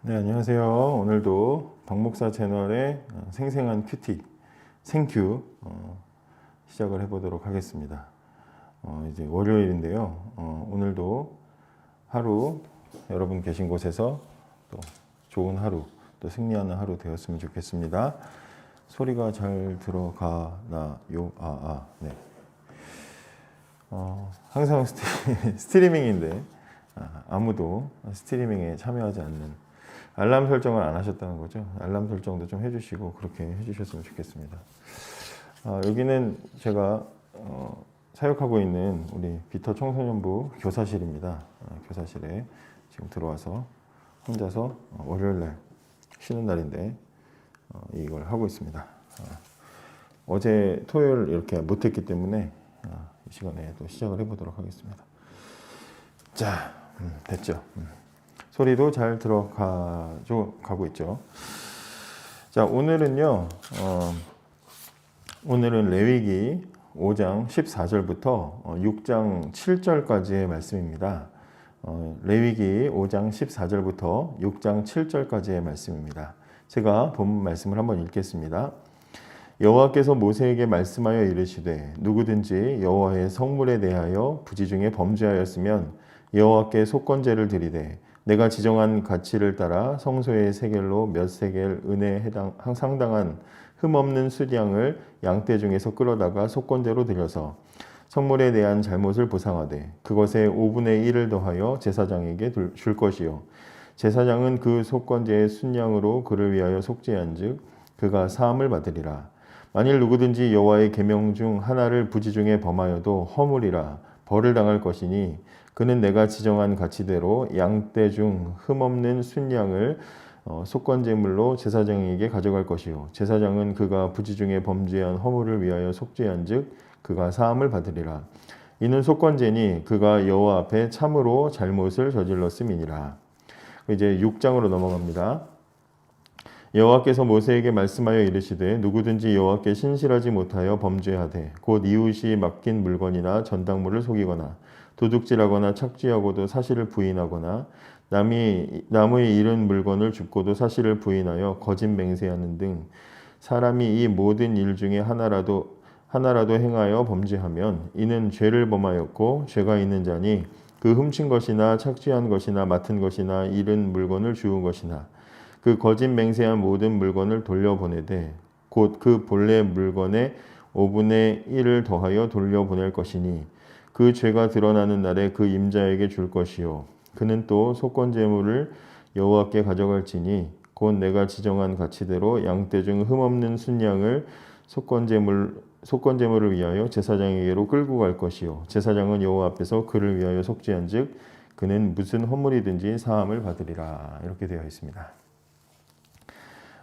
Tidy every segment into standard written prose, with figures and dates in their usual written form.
네, 안녕하세요. 오늘도 박 목사 채널의 생생한 큐티, 생큐 시작을 해보도록 하겠습니다. 이제 월요일인데요. 오늘도 하루 여러분 계신 곳에서 또 좋은 하루, 또 승리하는 하루 되었으면 좋겠습니다. 소리가 잘 들어가나요? 네. 항상 스트리밍인데 아무도 스트리밍에 참여하지 않는 알람 설정을 안 하셨다는 거죠. 알람 설정도 좀 해주시고 그렇게 해주셨으면 좋겠습니다. 여기는 제가 사역하고 있는 우리 비터 청소년부 교사실입니다. 교사실에 지금 들어와서 혼자서 월요일날 쉬는 날인데 이걸 하고 있습니다. 어제 토요일 이렇게 못했기 때문에 이 시간에 또 시작을 해보도록 하겠습니다. 자, 됐죠. 소리도 잘 들어가고 있죠. 자, 오늘은요, 오늘은 레위기 5장 14절부터 6장 7절까지의 말씀입니다. 레위기 5장 14절부터 6장 7절까지의 말씀입니다. 제가 본문 말씀을 한번 읽겠습니다. 여호와께서 모세에게 말씀하여 이르시되 누구든지 여호와의 성물에 대하여 부지 중에 범죄하였으면 여호와께 속건제를 드리되 내가 지정한 가치를 따라 성소의 세겔로 몇 세겔 은혜에 상당한 흠없는 수량을 양떼 중에서 끌어다가 속건제로 드려서 성물에 대한 잘못을 보상하되 그것에 5분의 1을 더하여 제사장에게 줄 것이요 제사장은 그 속건제의 순양으로 그를 위하여 속죄한즉 그가 사함을 받으리라. 만일 누구든지 여호와의 계명 중 하나를 부지 중에 범하여도 허물이라 벌을 당할 것이니 그는 내가 지정한 가치대로 양떼 중 흠없는 순양을 속건제물로 제사장에게 가져갈 것이요 제사장은 그가 부지 중에 범죄한 허물을 위하여 속죄한즉 그가 사함을 받으리라. 이는 속건제니 그가 여호와 앞에 참으로 잘못을 저질렀음이니라. 이제 6장으로 넘어갑니다. 여호와께서 모세에게 말씀하여 이르시되 누구든지 여호와께 신실하지 못하여 범죄하되 곧 이웃이 맡긴 물건이나 전당물을 속이거나 도둑질하거나 착취하고도 사실을 부인하거나 남의 잃은 물건을 줍고도 사실을 부인하여 거짓 맹세하는 등 사람이 이 모든 일 중에 하나라도 행하여 범죄하면 이는 죄를 범하였고 죄가 있는 자니 그 훔친 것이나 착취한 것이나 맡은 것이나 잃은 물건을 주운 것이나 그 거짓 맹세한 모든 물건을 돌려보내되 곧 그 본래 물건의 5분의 1을 더하여 돌려보낼 것이니 그 죄가 드러나는 날에 그 임자에게 줄 것이요 그는 또 속건제물을 여호와께 가져갈지니 곧 내가 지정한 가치대로 양떼 중 흠없는 순양을 속건제물을 위하여 제사장에게로 끌고 갈 것이요 제사장은 여호와 앞에서 그를 위하여 속죄한즉 그는 무슨 허물이든지 사함을 받으리라. 이렇게 되어 있습니다.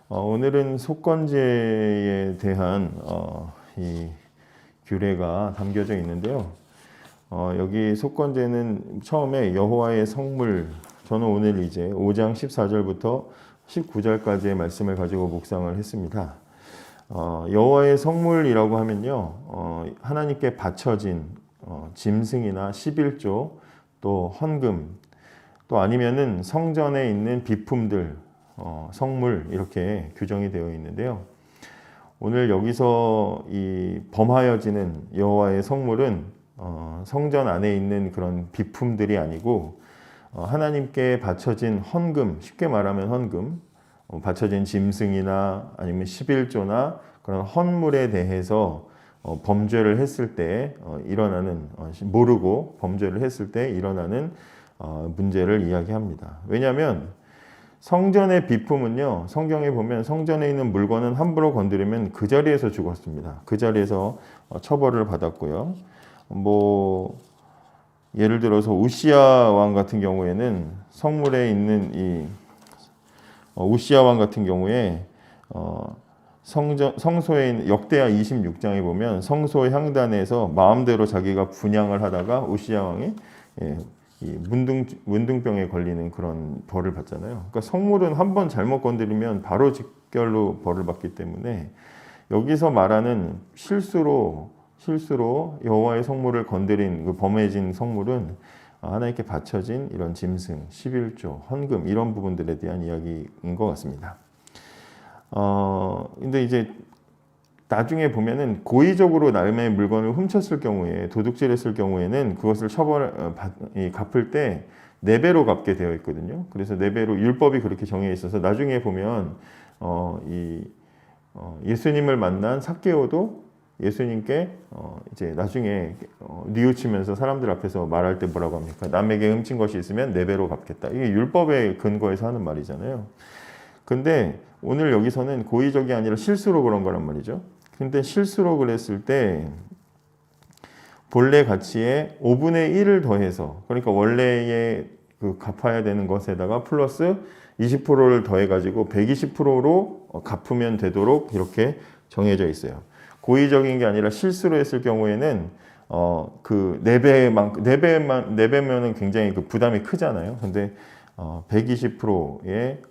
오늘은 속건제에 대한 이 규례가 담겨져 있는데요. 여기 속건제는 처음에 여호와의 성물, 저는 오늘 이제 5장 14절부터 19절까지의 말씀을 가지고 묵상을 했습니다. 여호와의 성물이라고 하면요, 하나님께 바쳐진 짐승이나 11조, 또 헌금, 또 아니면은 성전에 있는 비품들, 성물 이렇게 규정이 되어 있는데요. 오늘 여기서 이 범하여지는 여호와의 성물은 성전 안에 있는 그런 비품들이 아니고 하나님께 바쳐진 헌금, 쉽게 말하면 헌금, 바쳐진 짐승이나 아니면 11조나 그런 헌물에 대해서 범죄를 했을 때 일어나는, 모르고 범죄를 했을 때 일어나는 문제를 이야기합니다. 왜냐하면 성전의 비품은요, 성경에 보면 성전에 있는 물건은 함부로 건드리면 그 자리에서 죽었습니다. 그 자리에서 처벌을 받았고요. 예를 들어서 우시야 왕 같은 경우에는 성물에 있는 이 우시야 왕 같은 경우에 성소에 있는 역대하 26장에 보면 성소 향단에서 마음대로 자기가 분향을 하다가 우시야 왕이 이 문둥병에 걸리는 그런 벌을 받잖아요. 그러니까 성물은 한번 잘못 건드리면 바로 직결로 벌을 받기 때문에 여기서 말하는 실수로 여호와의 성물을 건드린 그 범해진 성물은 하나님께 바쳐진 이런 짐승, 11조, 헌금 이런 부분들에 대한 이야기인 것 같습니다. 근데 이제 나중에 보면은 고의적으로 남의 물건을 훔쳤을 경우에, 도둑질했을 경우에는 그것을 갚을 때 4배로 갚게 되어 있거든요. 그래서 4배로 율법이 그렇게 정해 있어서 나중에 보면 예수님을 만난 삭개오도 예수님께 이제 나중에 뉘우치면서 사람들 앞에서 말할 때 뭐라고 합니까? 남에게 훔친 것이 있으면 4배로 갚겠다. 이게 율법의 근거에서 하는 말이잖아요. 근데 오늘 여기서는 고의적이 아니라 실수로 그런 거란 말이죠. 근데 실수로 그랬을 때 본래 가치에 5분의 1을 더해서, 그러니까 원래의 그 갚아야 되는 것에다가 플러스 20%를 더해가지고 120%로 갚으면 되도록 이렇게 정해져 있어요. 고의적인 게 아니라 실수로 했을 경우에는 그 4배면은 굉장히 그 부담이 크잖아요. 근데 120%의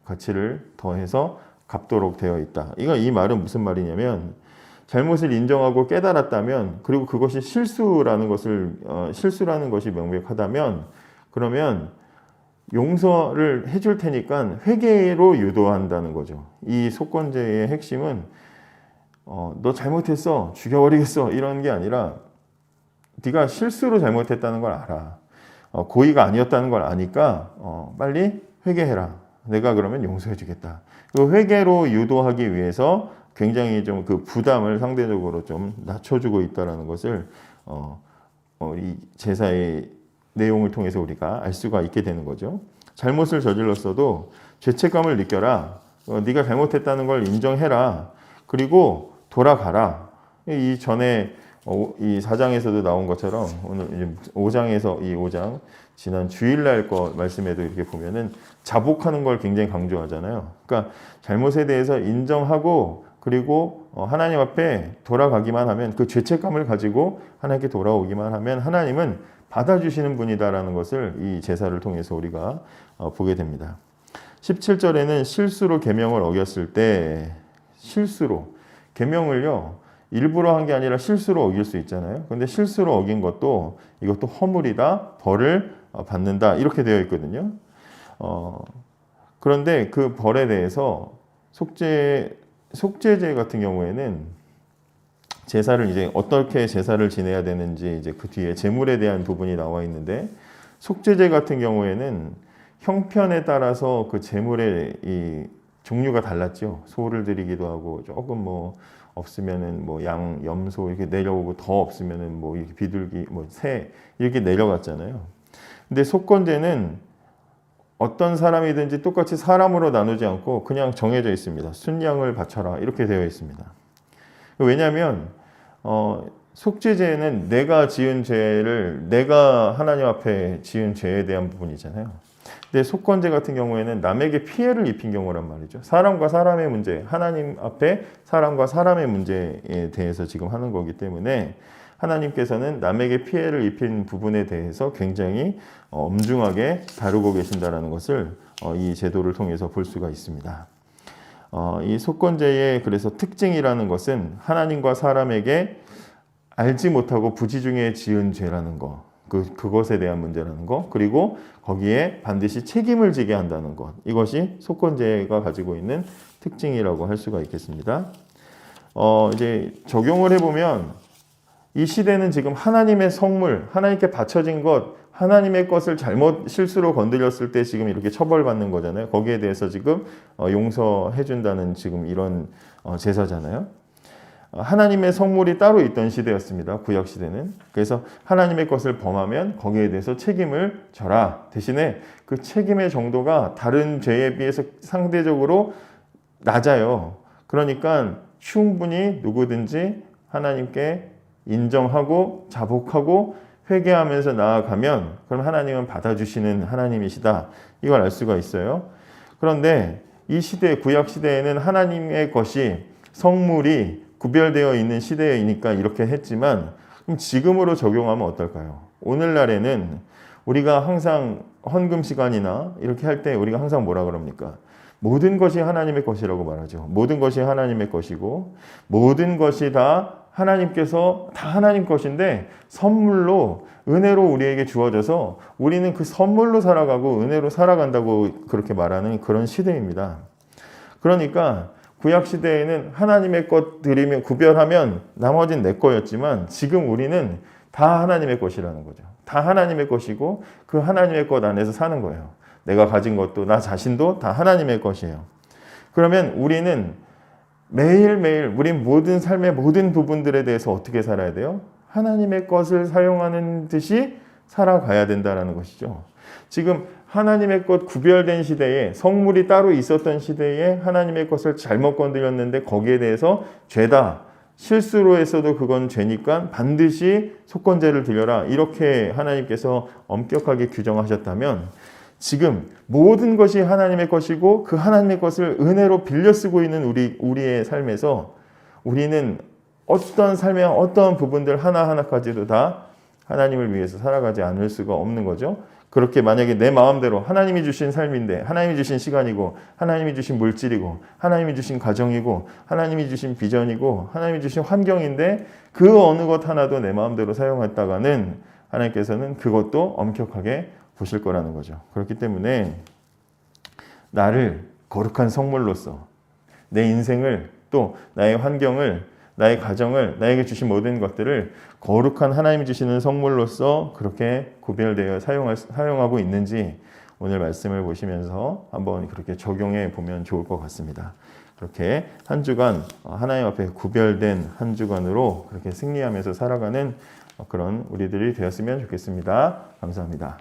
가치를 더해서 갚도록 되어 있다. 이 말은 무슨 말이냐면 잘못을 인정하고 깨달았다면, 그리고 그것이 실수라는 것이 명백하다면, 그러면 용서를 해줄 테니까 회개로 유도한다는 거죠. 이 속건제의 핵심은 너 잘못했어, 죽여버리겠어 이런 게 아니라 네가 실수로 잘못했다는 걸 알아. 고의가 아니었다는 걸 아니까 빨리 회개해라. 내가 그러면 용서해주겠다. 그 회개로 유도하기 위해서 굉장히 좀 그 부담을 상대적으로 좀 낮춰주고 있다는 것을 이 제사의 내용을 통해서 우리가 알 수가 있게 되는 거죠. 잘못을 저질렀어도 죄책감을 느껴라. 네가 잘못했다는 걸 인정해라. 그리고 돌아가라. 이 전에 이 4장에서도 나온 것처럼 오늘 5장 지난 주일날 거 말씀에도 이렇게 보면은 자복하는 걸 굉장히 강조하잖아요. 그러니까 잘못에 대해서 인정하고 그리고 하나님 앞에 돌아가기만 하면, 그 죄책감을 가지고 하나님께 돌아오기만 하면 하나님은 받아주시는 분이다라는 것을 이 제사를 통해서 우리가 보게 됩니다. 17절에는 실수로 계명을 어겼을 때, 실수로 계명을요 일부러 한 게 아니라 실수로 어길 수 있잖아요. 근데 실수로 어긴 이것도 허물이다, 벌을 받는다 이렇게 되어 있거든요. 그런데 그 벌에 대해서 속죄제 같은 경우에는 제사를 이제 어떻게 제사를 지내야 되는지 이제 그 뒤에 제물에 대한 부분이 나와 있는데, 속죄제 같은 경우에는 형편에 따라서 그 제물의 이 종류가 달랐죠. 소를 드리기도 하고, 조금 뭐 없으면은 뭐 양, 염소 이렇게 내려오고, 더 없으면은 뭐 이렇게 비둘기, 뭐 새 이렇게 내려갔잖아요. 근데 속건제는 어떤 사람이든지 똑같이 사람으로 나누지 않고 그냥 정해져 있습니다. 순양을 바쳐라 이렇게 되어 있습니다. 왜냐하면 속죄제는 내가 지은 죄를 내가 하나님 앞에 지은 죄에 대한 부분이잖아요. 근데 속건제 같은 경우에는 남에게 피해를 입힌 경우란 말이죠. 사람과 사람의 문제, 하나님 앞에 사람과 사람의 문제에 대해서 지금 하는 거기 때문에 하나님께서는 남에게 피해를 입힌 부분에 대해서 굉장히 엄중하게 다루고 계신다는 것을 이 제도를 통해서 볼 수가 있습니다. 이 속건제의 그래서 특징이라는 것은 하나님과 사람에게 알지 못하고 부지중에 지은 죄라는 거, 그것에 대한 문제라는 거, 그리고 거기에 반드시 책임을 지게 한다는 것, 이것이 속건제가 가지고 있는 특징이라고 할 수가 있겠습니다. 이제 적용을 해보면 이 시대는 지금 하나님의 성물, 하나님께 바쳐진 것, 하나님의 것을 잘못 실수로 건드렸을 때 지금 이렇게 처벌받는 거잖아요. 거기에 대해서 지금 용서해준다는 지금 이런 제사잖아요. 하나님의 성물이 따로 있던 시대였습니다. 구약 시대는. 그래서 하나님의 것을 범하면 거기에 대해서 책임을 져라. 대신에 그 책임의 정도가 다른 죄에 비해서 상대적으로 낮아요. 그러니까 충분히 누구든지 하나님께 인정하고 자복하고 회개하면서 나아가면 그럼 하나님은 받아주시는 하나님이시다. 이걸 알 수가 있어요. 그런데 이 시대, 구약 시대에는 하나님의 것이 성물이 구별되어 있는 시대이니까 이렇게 했지만, 그럼 지금으로 적용하면 어떨까요? 오늘날에는 우리가 항상 헌금 시간이나 이렇게 할 때 우리가 항상 뭐라 그럽니까? 모든 것이 하나님의 것이라고 말하죠. 모든 것이 하나님의 것이고 모든 것이 다 하나님께서 다 하나님 것인데 선물로 은혜로 우리에게 주어져서 우리는 그 선물로 살아가고 은혜로 살아간다고 그렇게 말하는 그런 시대입니다. 그러니까 구약 시대에는 하나님의 것 드리면 구별하면 나머지는 내 거였지만 지금 우리는 다 하나님의 것이라는 거죠. 다 하나님의 것이고 그 하나님의 것 안에서 사는 거예요. 내가 가진 것도 나 자신도 다 하나님의 것이에요. 그러면 우리는 매일매일 우리 모든 삶의 모든 부분들에 대해서 어떻게 살아야 돼요? 하나님의 것을 사용하는 듯이 살아가야 된다는 것이죠. 지금 하나님의 것 구별된 시대에 성물이 따로 있었던 시대에 하나님의 것을 잘못 건드렸는데 거기에 대해서 죄다. 실수로 했어도 그건 죄니까 반드시 속건제를 드려라. 이렇게 하나님께서 엄격하게 규정하셨다면 지금 모든 것이 하나님의 것이고 그 하나님의 것을 은혜로 빌려 쓰고 있는 우리의 삶에서 우리는 어떤 삶의 어떤 부분들 하나하나까지도 다 하나님을 위해서 살아가지 않을 수가 없는 거죠. 그렇게 만약에 내 마음대로 하나님이 주신 삶인데 하나님이 주신 시간이고 하나님이 주신 물질이고 하나님이 주신 가정이고 하나님이 주신 비전이고 하나님이 주신 환경인데 그 어느 것 하나도 내 마음대로 사용했다가는 하나님께서는 그것도 엄격하게 보실 거라는 거죠. 그렇기 때문에 나를 거룩한 성물로서 내 인생을 또 나의 환경을 나의 가정을 나에게 주신 모든 것들을 거룩한 하나님이 주시는 성물로서 그렇게 구별되어 사용하고 있는지 오늘 말씀을 보시면서 한번 그렇게 적용해 보면 좋을 것 같습니다. 그렇게 한 주간 하나님 앞에 구별된 한 주간으로 그렇게 승리하면서 살아가는 그런 우리들이 되었으면 좋겠습니다. 감사합니다.